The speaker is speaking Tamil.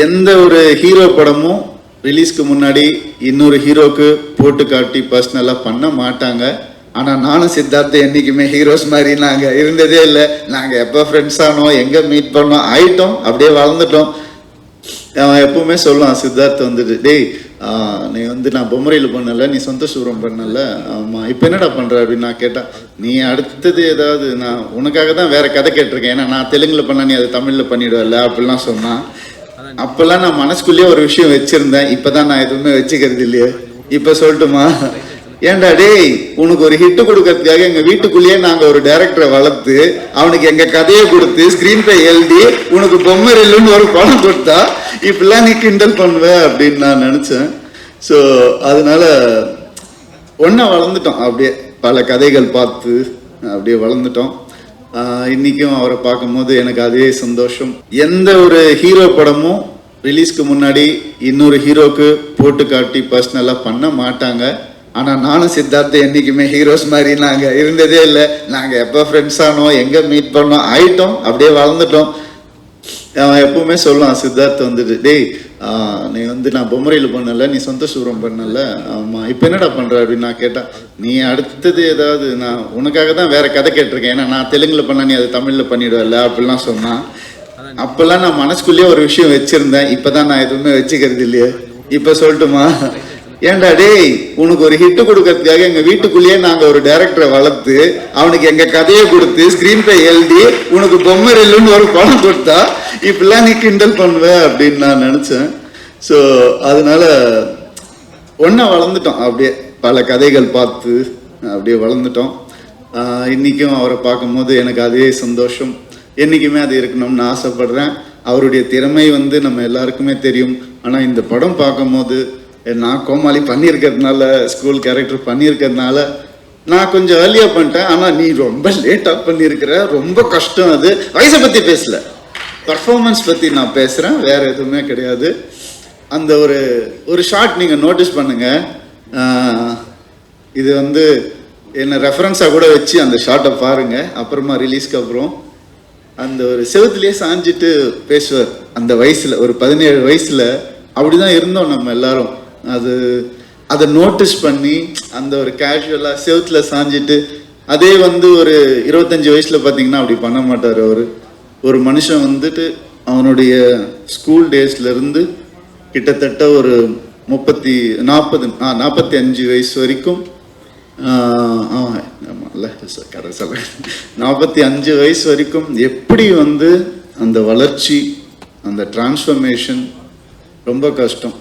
எந்த ஒரு ஹீரோ படமும் ரிலீஸ்க்கு முன்னாடி இன்னொரு ஹீரோக்கு போட்டு காட்டி பர்சனலாக பண்ண மாட்டாங்க. ஆனால் நானும் சித்தார்த்த என்றைக்குமே ஹீரோஸ் மாதிரி நாங்கள் இருந்ததே இல்லை. நாங்கள் எப்போ ஃப்ரெண்ட்ஸ் ஆனோம், எங்கே மீட் பண்ணோம், ஆயிட்டோம், அப்படியே வளர்ந்துட்டோம். அவன் எப்பவுமே சொல்லுவான் சித்தார்த்த வந்துட்டு, டேய் நீ வந்து நான் பொம்மரையில் பண்ணல, நீ சந்தோஷபுரம் பண்ணல, ஆமாம் இப்போ என்னடா பண்ணுற அப்படின்னு நான் கேட்டேன். நீ அடுத்தது ஏதாவது நான் உனக்காக தான் வேற கதை கேட்டிருக்கேன், ஏன்னா நான் தெலுங்குல பண்ண நீ அதை தமிழில் பண்ணிடுவல அப்படிலாம் சொன்னான். அப்பெல்லாம் நான் மனசுக்குள்ளேயே ஒரு விஷயம் வச்சிருந்தேன். இப்பதான் நான் எதுவுமே வச்சுக்கிறது இல்லையே. இப்ப சொல்லட்டுமா, ஏன்டா டேய் உனக்கு ஒரு ஹிட் கொடுக்கறதுக்காக எங்க வீட்டுக்குள்ளேயே நாங்க ஒரு டைரக்டரை வளர்த்து அவனுக்கு எங்க கதையை கொடுத்து ஸ்கிரீன் பே எழுதி உனக்கு பொம்மரில்லுன்னு ஒரு பணம் கொடுத்தா இப்பெல்லாம் நீ கிண்டல் பண்ணுவ அப்படின்னு நான் நினைச்சேன். ஸோ அதனால ஒன்னா வளர்ந்துட்டோம், அப்படியே பல கதைகள் பார்த்து அப்படியே வளர்ந்துட்டோம். இன்னைக்கும் அவரை பார்க்கும்போது எனக்கு அதே சந்தோஷம். எந்த ஒரு ஹீரோ படமும் ரிலீஸ்க்கு முன்னாடி இன்னொரு ஹீரோக்கு போட்டு காட்டி பர்சனலாக பண்ண மாட்டாங்க. ஆனால் நானும் சித்தார்த்த என்றைக்குமே ஹீரோஸ் மாதிரி நாங்கள் இருந்ததே இல்லை. நாங்கள் எப்போ ஃப்ரெண்ட்ஸ் ஆனோம், எங்கே மீட் பண்ணோம், ஆயிட்டோம், அப்படியே வளர்ந்துட்டோம். அவன் எப்பவுமே சொல்லுவான் சித்தார்த்த வந்துட்டு, டேய் நீ வந்து நான் பொம்மரையில் பண்ணல, நீ சந்தோஷபுரம் பண்ணல, ஆமாம் இப்போ என்னடா பண்ணுற அப்படின்னு நான் கேட்டேன். நீ அடுத்தது ஏதாவது நான் உனக்காக தான் வேற கதை கேட்டிருக்கேன், ஏன்னா நான் தெலுங்குல பண்ண நீ அதை தமிழில் பண்ணிடுவல அப்படிலாம் சொன்னான். அப்பெல்லாம் நான் மனசுக்குள்ளேயே ஒரு விஷயம் வச்சிருந்தேன். இப்பதான் நான் எதுவுமே வச்சுக்கிறது இல்லையே. இப்ப சொல்லட்டுமா, ஏன்டா டேய் உனக்கு ஒரு ஹிட் கொடுக்கறதுக்காக எங்க வீட்டுக்குள்ளேயே நாங்க ஒரு டைரக்டரை வளர்த்து அவனுக்கு எங்க கதையை கொடுத்து ஸ்கிரீன் பே எழுதி உனக்கு பொம்மரில்லுன்னு ஒரு பணம் கொடுத்தா இப்பெல்லாம் நீ கிண்டல் பண்ணுவ அப்படின்னு நான் நினைச்சேன். ஸோ அதனால ஒன்னா வளர்ந்துட்டோம், அப்படியே பல கதைகள் பார்த்து அப்படியே வளர்ந்துட்டோம். இன்னைக்கும் அவரை பார்க்கும்போது எனக்கு அதே சந்தோஷம். என்றைக்குமே அது இருக்கணும்னு ஆசைப்படுறேன். அவருடைய திறமை வந்து நம்ம எல்லாருக்குமே தெரியும். ஆனால் இந்த படம் பார்க்கும்போது நான் கோமாளி பண்ணியிருக்கிறதுனால, ஸ்கூல் கேரக்டர் பண்ணியிருக்கிறதுனால நான் கொஞ்சம் ஏர்லியாக பண்ணிட்டேன். ஆனால் நீ ரொம்ப லேட்டாக பண்ணியிருக்கிற, ரொம்ப கஷ்டம். அது வயசை பற்றி பேசல, பர்ஃபார்மன்ஸ் பற்றி நான் பேசுகிறேன், வேறு எதுவுமே கிடையாது. அந்த ஒரு ஷார்ட் நீங்கள் நோட்டீஸ் பண்ணுங்கள். இது வந்து என்னை ரெஃபரன்ஸாக கூட வச்சு அந்த ஷார்ட்டை பாருங்கள். அப்புறமா ரிலீஸ்க்கு அப்புறம் அந்த ஒரு செவத்துலேயே சாஞ்சிட்டு பேசுவார். அந்த வயசில் ஒரு 17 வயசில் அப்படி தான் இருந்தோம் நம்ம எல்லாரும். அதை நோட்டீஸ் பண்ணி அந்த ஒரு கேஷுவலாக செவத்தில் சாஞ்சிட்டு, அதே வந்து ஒரு 25 வயசில் பார்த்தீங்கன்னா அப்படி பண்ண மாட்டார் அவர். ஒரு மனுஷன் வந்துட்டு அவனுடைய ஸ்கூல் டேஸ்லேருந்து கிட்டத்தட்ட ஒரு 45 வயசு வரைக்கும் 45 வயசு வரைக்கும் எப்படி வந்து அந்த வளர்ச்சி, அந்த டிரான்ஸ்ஃபர்மேஷன் ரொம்ப கஷ்டம்.